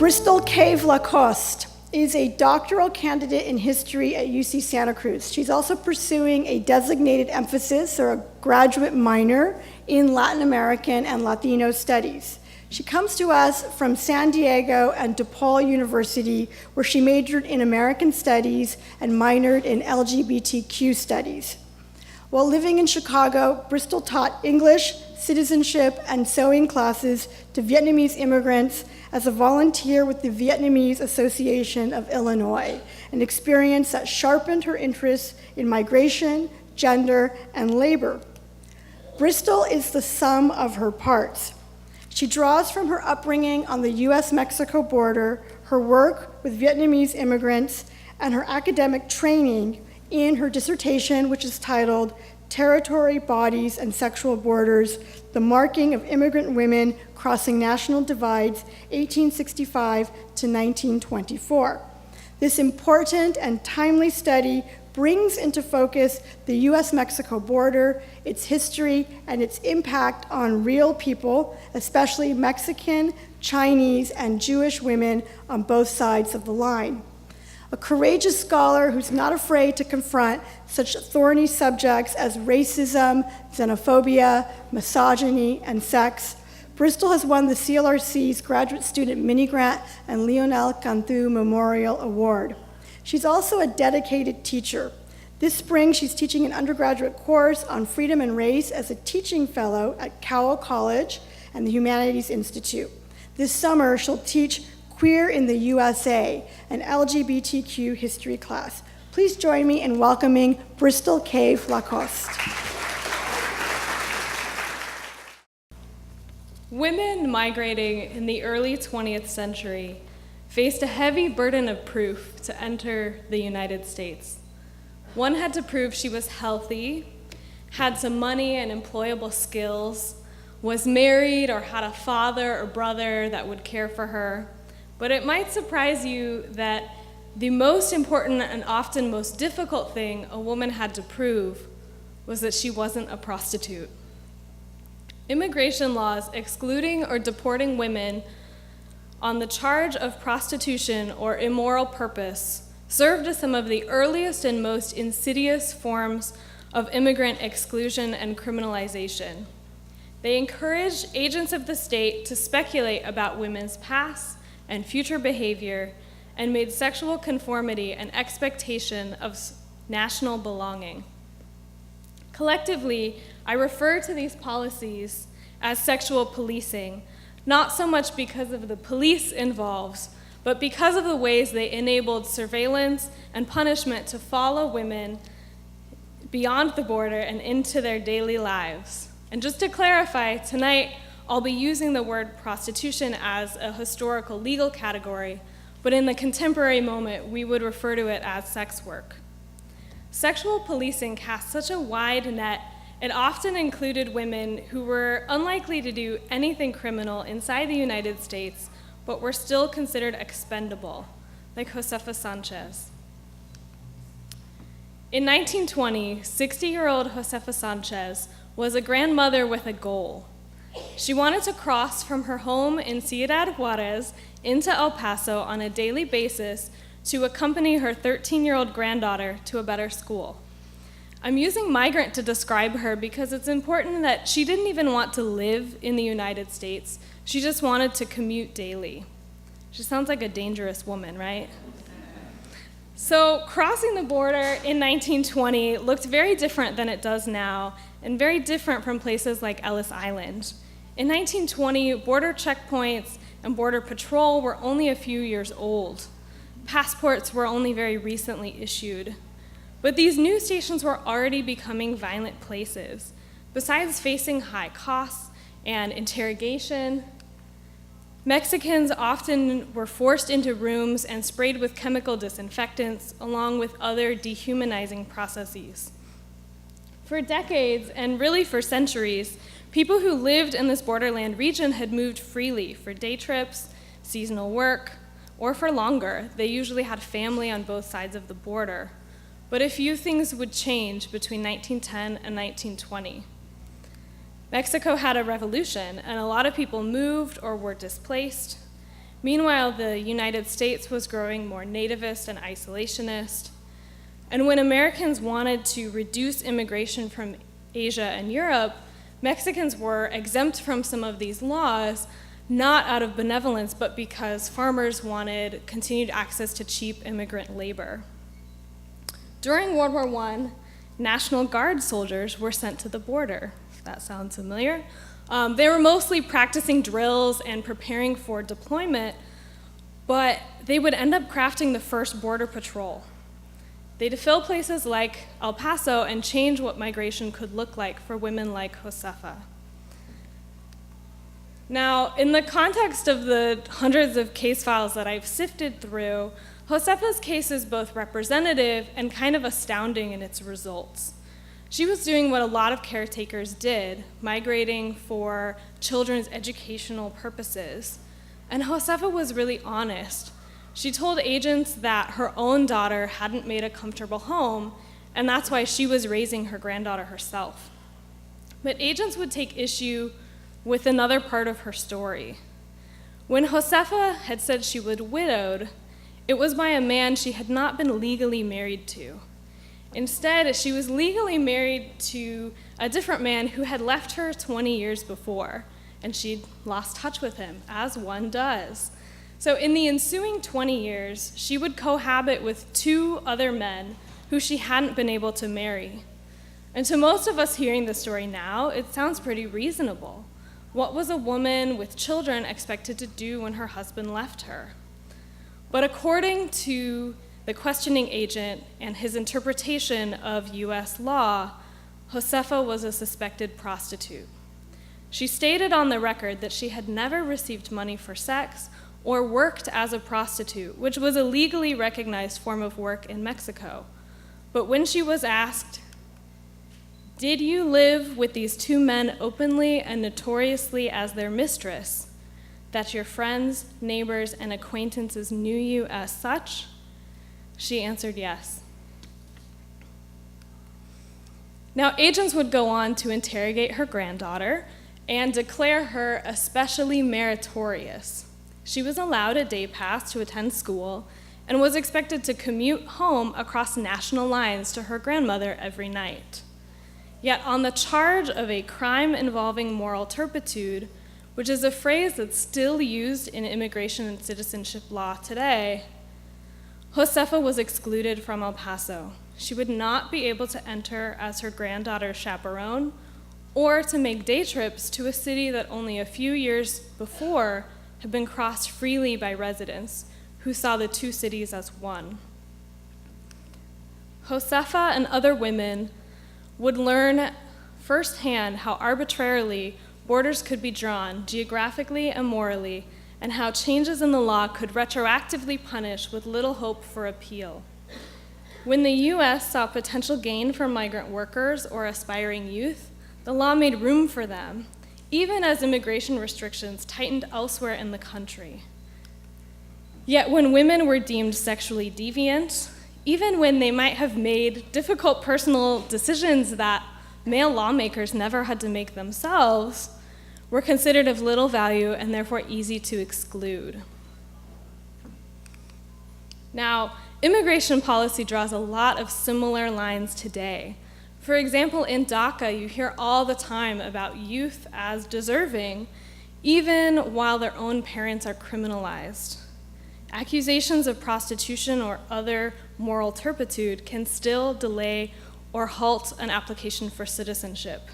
Bristol Cave-LaCoste is a doctoral candidate in history at UC Santa Cruz. She's also pursuing a designated emphasis or a graduate minor in Latin American and Latino studies. She comes to us from San Diego and DePaul University, where she majored in American studies and minored in LGBTQ studies. While living in Chicago, Bristol taught English, citizenship, and sewing classes to Vietnamese immigrants as a volunteer with the Vietnamese Association of Illinois, an experience that sharpened her interests in migration, gender, and labor. Bristol is the sum of her parts. She draws from her upbringing on the US-Mexico border, her work with Vietnamese immigrants, and her academic training in her dissertation, which is titled Territory, Bodies, and Sexual Borders, the Marking of Immigrant Women Crossing National Divides, 1865 to 1924. This important and timely study brings into focus the US-Mexico border, its history, and its impact on real people, especially Mexican, Chinese, and Jewish women on both sides of the line. A courageous scholar who's not afraid to confront such thorny subjects as racism, xenophobia, misogyny, and sex, Bristol has won the CLRC's Graduate Student Mini-Grant and Lionel Cantu Memorial Award. She's also a dedicated teacher. This spring, she's teaching an undergraduate course on freedom and race as a teaching fellow at Cowell College and the Humanities Institute. This summer, she'll teach Queer in the USA, an LGBTQ history class. Please join me in welcoming Bristol Cave-LaCoste. Women migrating in the early 20th century faced a heavy burden of proof to enter the United States. One had to prove she was healthy, had some money and employable skills, was married or had a father or brother that would care for her. But it might surprise you that the most important and often most difficult thing a woman had to prove was that she wasn't a prostitute. Immigration laws excluding or deporting women on the charge of prostitution or immoral purpose served as some of the earliest and most insidious forms of immigrant exclusion and criminalization. They encouraged agents of the state to speculate about women's past and future behavior, and made sexual conformity an expectation of national belonging. Collectively, I refer to these policies as sexual policing, not so much because of the police involved, but because of the ways they enabled surveillance and punishment to follow women beyond the border and into their daily lives. And just to clarify, tonight, I'll be using the word prostitution as a historical legal category, but in the contemporary moment, we would refer to it as sex work. Sexual policing cast such a wide net, it often included women who were unlikely to do anything criminal inside the United States, but were still considered expendable, like Josefa Sanchez. In 1920, 60-year-old Josefa Sanchez was a grandmother with a goal. She wanted to cross from her home in Ciudad Juarez into El Paso on a daily basis to accompany her 13-year-old granddaughter to a better school. I'm using migrant to describe her because it's important that she didn't even want to live in the United States. She just wanted to commute daily. She sounds like a dangerous woman, right? So crossing the border in 1920 looked very different than it does now, and very different from places like Ellis Island. In 1920, border checkpoints and border patrol were only a few years old. Passports were only very recently issued. But these new stations were already becoming violent places. Besides facing high costs and interrogation, Mexicans often were forced into rooms and sprayed with chemical disinfectants, along with other dehumanizing processes. For decades, and really for centuries, people who lived in this borderland region had moved freely for day trips, seasonal work, or for longer. They usually had family on both sides of the border. But a few things would change between 1910 and 1920. Mexico had a revolution, and a lot of people moved or were displaced. Meanwhile, the United States was growing more nativist and isolationist. And when Americans wanted to reduce immigration from Asia and Europe, Mexicans were exempt from some of these laws, not out of benevolence, but because farmers wanted continued access to cheap immigrant labor. During World War I, National Guard soldiers were sent to the border, if that sounds familiar. They were mostly practicing drills and preparing for deployment, but they would end up crafting the first border patrol. They'd fill places like El Paso and change what migration could look like for women like Josefa. Now, in the context of the hundreds of case files that I've sifted through, Josefa's case is both representative and kind of astounding in its results. She was doing what a lot of caretakers did, migrating for children's educational purposes. And Josefa was really honest. She told agents that her own daughter hadn't made a comfortable home, and that's why she was raising her granddaughter herself. But agents would take issue with another part of her story. When Josefa had said she was widowed, it was by a man she had not been legally married to. Instead, she was legally married to a different man who had left her 20 years before, and she'd lost touch with him, as one does. So in the ensuing 20 years, she would cohabit with 2 other men who she hadn't been able to marry. And to most of us hearing the story now, it sounds pretty reasonable. What was a woman with children expected to do when her husband left her? But according to the questioning agent and his interpretation of US law, Josefa was a suspected prostitute. She stated on the record that she had never received money for sex or worked as a prostitute, which was a legally recognized form of work in Mexico. But when she was asked, "Did you live with these 2 men openly and notoriously as their mistress, that your friends, neighbors, and acquaintances knew you as such?" she answered yes. Now, agents would go on to interrogate her granddaughter and declare her especially meritorious. She was allowed a day pass to attend school and was expected to commute home across national lines to her grandmother every night. Yet on the charge of a crime involving moral turpitude, which is a phrase that's still used in immigration and citizenship law today, Josefa was excluded from El Paso. She would not be able to enter as her granddaughter's chaperone or to make day trips to a city that only a few years before had been crossed freely by residents who saw the 2 cities as one. Josefa and other women would learn firsthand how arbitrarily borders could be drawn geographically and morally, and how changes in the law could retroactively punish with little hope for appeal. When the US saw potential gain for migrant workers or aspiring youth, the law made room for them, even as immigration restrictions tightened elsewhere in the country. Yet when women were deemed sexually deviant, even when they might have made difficult personal decisions that male lawmakers never had to make themselves, were considered of little value and therefore easy to exclude. Now, immigration policy draws a lot of similar lines today. For example, in DACA, you hear all the time about youth as deserving, even while their own parents are criminalized. Accusations of prostitution or other moral turpitude can still delay or halt an application for citizenship.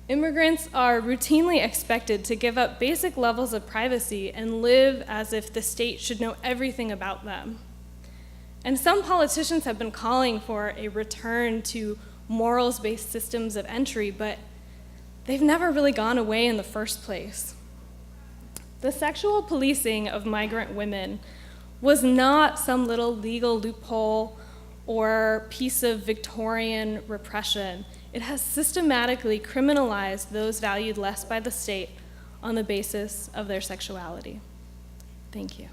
Immigrants are routinely expected to give up basic levels of privacy and live as if the state should know everything about them. And some politicians have been calling for a return to morals-based systems of entry, but they've never really gone away in the first place. The sexual policing of migrant women was not some little legal loophole or piece of Victorian repression. It has systematically criminalized those valued less by the state on the basis of their sexuality. Thank you.